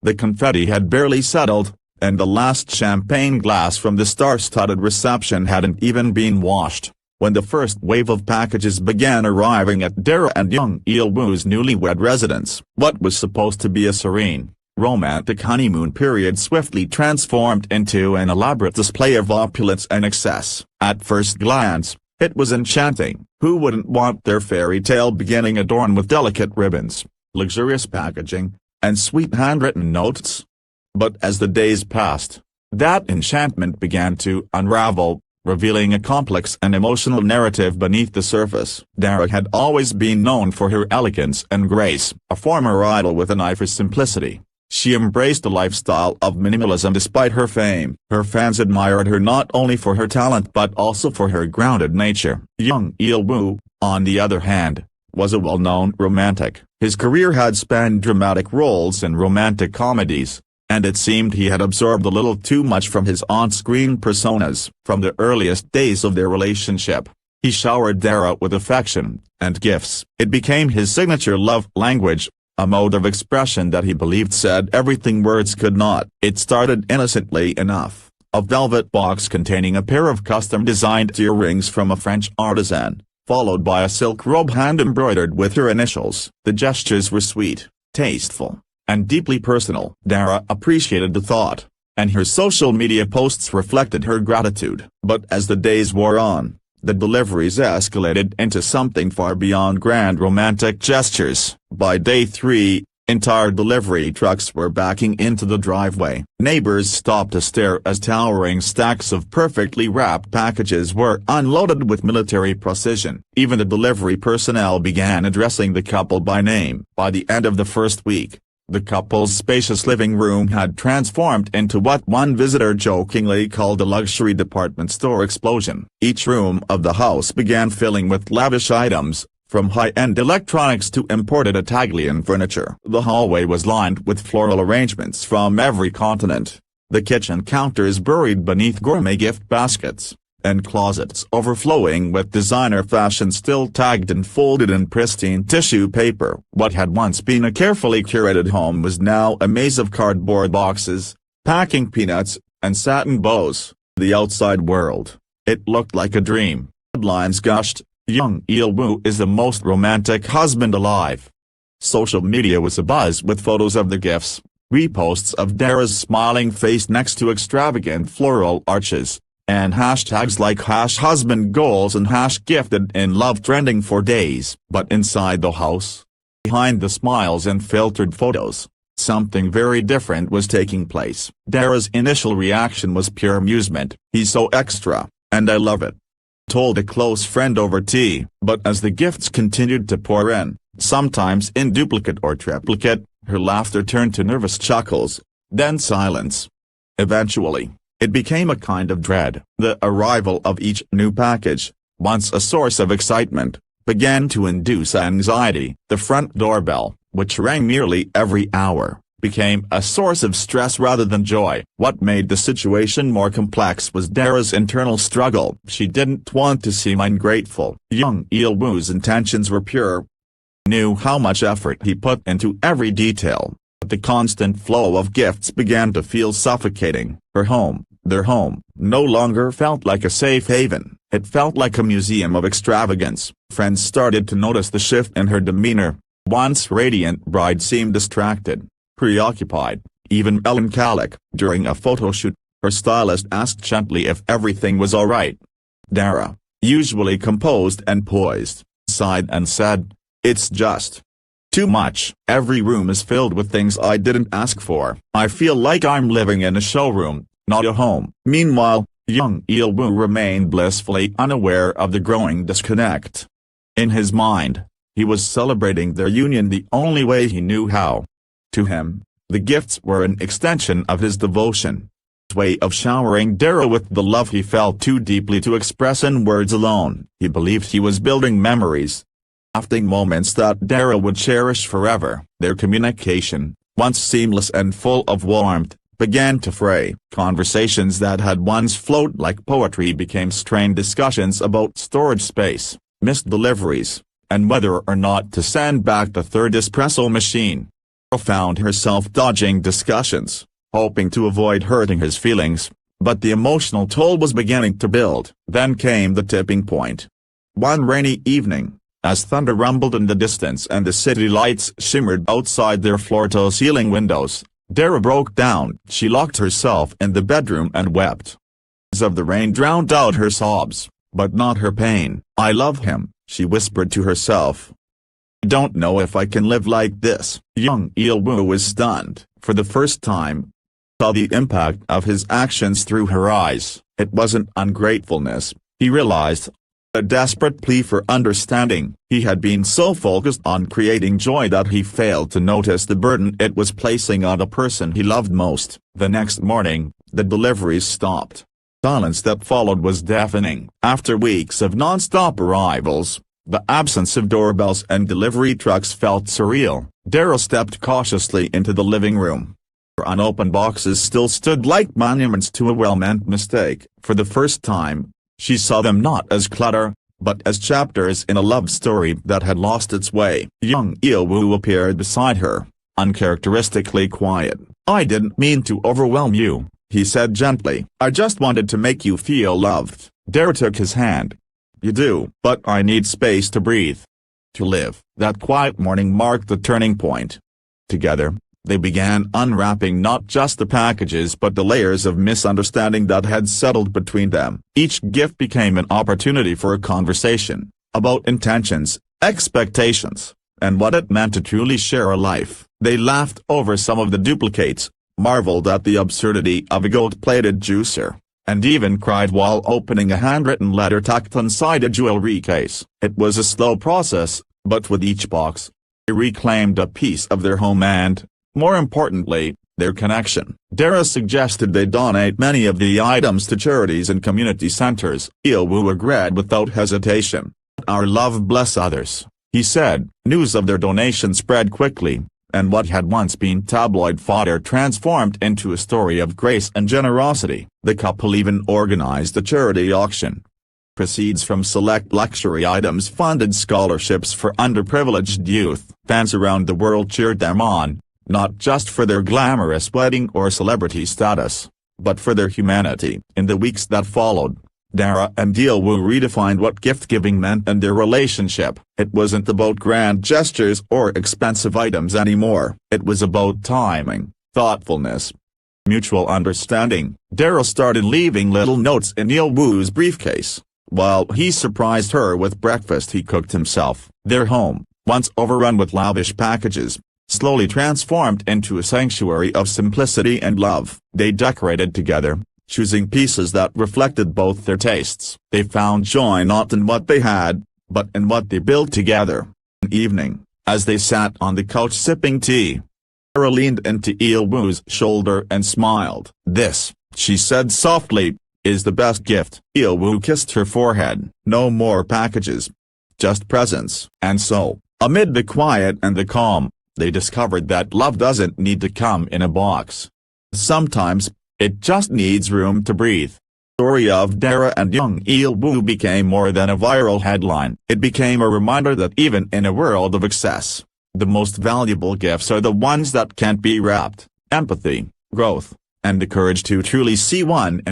The confetti had barely settled, and the last champagne glass from the star-studded reception hadn't even been washed, when the first wave of packages began arriving at Dara and Jung Il-woo's newlywed residence. What was supposed to be a serene, romantic honeymoon period swiftly transformed into an elaborate display of opulence and excess. At first glance, it was enchanting. Who wouldn't want their fairy tale beginning adorned with delicate ribbons, luxurious packaging, and sweet handwritten notes? But as the days passed, that enchantment began to unravel, revealing a complex and emotional narrative beneath the surface. Dara had always been known for her elegance and grace, a former idol with an eye for simplicity. She embraced a lifestyle of minimalism despite her fame. Her fans admired her not only for her talent but also for her grounded nature. Jung Il-woo, on the other hand, was a well-known romantic. His career had spanned dramatic roles in romantic comedies, and it seemed he had absorbed a little too much from his on-screen personas. From the earliest days of their relationship, he showered Dara with affection and gifts. It became his signature love language, a mode of expression that he believed said everything words could not. It started innocently enough, a velvet box containing a pair of custom-designed earrings from a French artisan, followed by a silk robe hand-embroidered with her initials. The gestures were sweet, tasteful, and deeply personal. Dara appreciated the thought, and her social media posts reflected her gratitude. But as the days wore on, the deliveries escalated into something far beyond grand romantic gestures. By day 3, entire delivery trucks were backing into the driveway. Neighbors stopped to stare as towering stacks of perfectly wrapped packages were unloaded with military precision. Even the delivery personnel began addressing the couple by name. By the end of the first week, the couple's spacious living room had transformed into what one visitor jokingly called a luxury department store explosion. Each room of the house began filling with lavish items, from high-end electronics to imported Italian furniture. The hallway was lined with floral arrangements from every continent, the kitchen counters buried beneath gourmet gift baskets, and closets overflowing with designer fashion still tagged and folded in pristine tissue paper. What had once been a carefully curated home was now a maze of cardboard boxes, packing peanuts, and satin bows. The outside world, it looked like a dream. Headlines gushed, "Jung Il-woo is the most romantic husband alive." Social media was abuzz with photos of the gifts, reposts of Dara's smiling face next to extravagant floral arches, and hashtags like #husbandgoals and #gifted-in-love trending for days. But inside the house, behind the smiles and filtered photos, something very different was taking place. Dara's initial reaction was pure amusement. "He's so extra, and I love it," told a close friend over tea. But as the gifts continued to pour in, sometimes in duplicate or triplicate, her laughter turned to nervous chuckles, then silence. Eventually, it became a kind of dread. The arrival of each new package, once a source of excitement, began to induce anxiety. The front doorbell, which rang nearly every hour, became a source of stress rather than joy. What made the situation more complex was Dara's internal struggle. She didn't want to seem ungrateful. Jung Il-woo's intentions were pure. Knew how much effort he put into every detail, but the constant flow of gifts began to feel suffocating. Their home, no longer felt like a safe haven. It felt like a museum of extravagance. Friends started to notice the shift in her demeanor. Once radiant bride seemed distracted, preoccupied, even melancholic. During a photo shoot, her stylist asked gently if everything was all right. Dara, usually composed and poised, sighed and said, "It's just too much. Every room is filled with things I didn't ask for. I feel like I'm living in a showroom, not a home." Meanwhile, Jung Il-woo remained blissfully unaware of the growing disconnect. In his mind, he was celebrating their union the only way he knew how. To him, the gifts were an extension of his devotion. His way of showering Dara with the love he felt too deeply to express in words alone. He believed he was building memories, lasting moments that Dara would cherish forever. Their communication, once seamless and full of warmth, began to fray. Conversations that had once flowed like poetry became strained discussions about storage space, missed deliveries, and whether or not to send back the third espresso machine. Dara found herself dodging discussions, hoping to avoid hurting his feelings, but the emotional toll was beginning to build. Then came the tipping point. One rainy evening, as thunder rumbled in the distance and the city lights shimmered outside their floor-to-ceiling windows, Dara broke down. She locked herself in the bedroom and wept. The of the rain drowned out her sobs, but not her pain. "I love him," she whispered to herself. "I don't know if I can live like this." Jung was stunned. For the first time, saw the impact of his actions through her eyes. It wasn't ungratefulness, he realized. A desperate plea for understanding. He had been so focused on creating joy that he failed to notice the burden it was placing on the person he loved most. The next morning, the deliveries stopped. Silence that followed was deafening. After weeks of non-stop arrivals, the absence of doorbells and delivery trucks felt surreal. Dara stepped cautiously into the living room. Her unopened boxes still stood like monuments to a well-meant mistake. For the first time, she saw them not as clutter, but as chapters in a love story that had lost its way. Jung appeared beside her, uncharacteristically quiet. "I didn't mean to overwhelm you," he said gently. "I just wanted to make you feel loved." Dara took his hand. "You do, but I need space to breathe. To live." That quiet morning marked the turning point. Together, they began unwrapping not just the packages but the layers of misunderstanding that had settled between them. Each gift became an opportunity for a conversation, about intentions, expectations, and what it meant to truly share a life. They laughed over some of the duplicates, marveled at the absurdity of a gold-plated juicer, and even cried while opening a handwritten letter tucked inside a jewelry case. It was a slow process, but with each box, they reclaimed a piece of their home and, more importantly, their connection. Dara suggested they donate many of the items to charities and community centers. Agreed without hesitation. "Our love bless others," he said. News of their donation spread quickly, and what had once been tabloid fodder transformed into a story of grace and generosity. The couple even organized a charity auction. Proceeds from select luxury items funded scholarships for underprivileged youth. Fans around the world cheered them on, not just for their glamorous wedding or celebrity status, but for their humanity. In the weeks that followed, Dara and redefined what gift-giving meant in their relationship. It wasn't about grand gestures or expensive items anymore. It was about timing, thoughtfulness, mutual understanding. Dara started leaving little notes in Woo's briefcase, while he surprised her with breakfast he cooked himself. Their home, once overrun with lavish packages, slowly transformed into a sanctuary of simplicity and love. They decorated together, choosing pieces that reflected both their tastes. They found joy not in what they had, but in what they built together. One evening, as they sat on the couch sipping tea, Dara leaned into Woo's shoulder and smiled. "This," she said softly, "is the best gift." Woo kissed her forehead. "No more packages. Just presents." And so, amid the quiet and the calm, they discovered that love doesn't need to come in a box. Sometimes, it just needs room to breathe. The story of Dara and Jung became more than a viral headline. It became a reminder that even in a world of excess, the most valuable gifts are the ones that can't be wrapped. Empathy, growth, and the courage to truly see one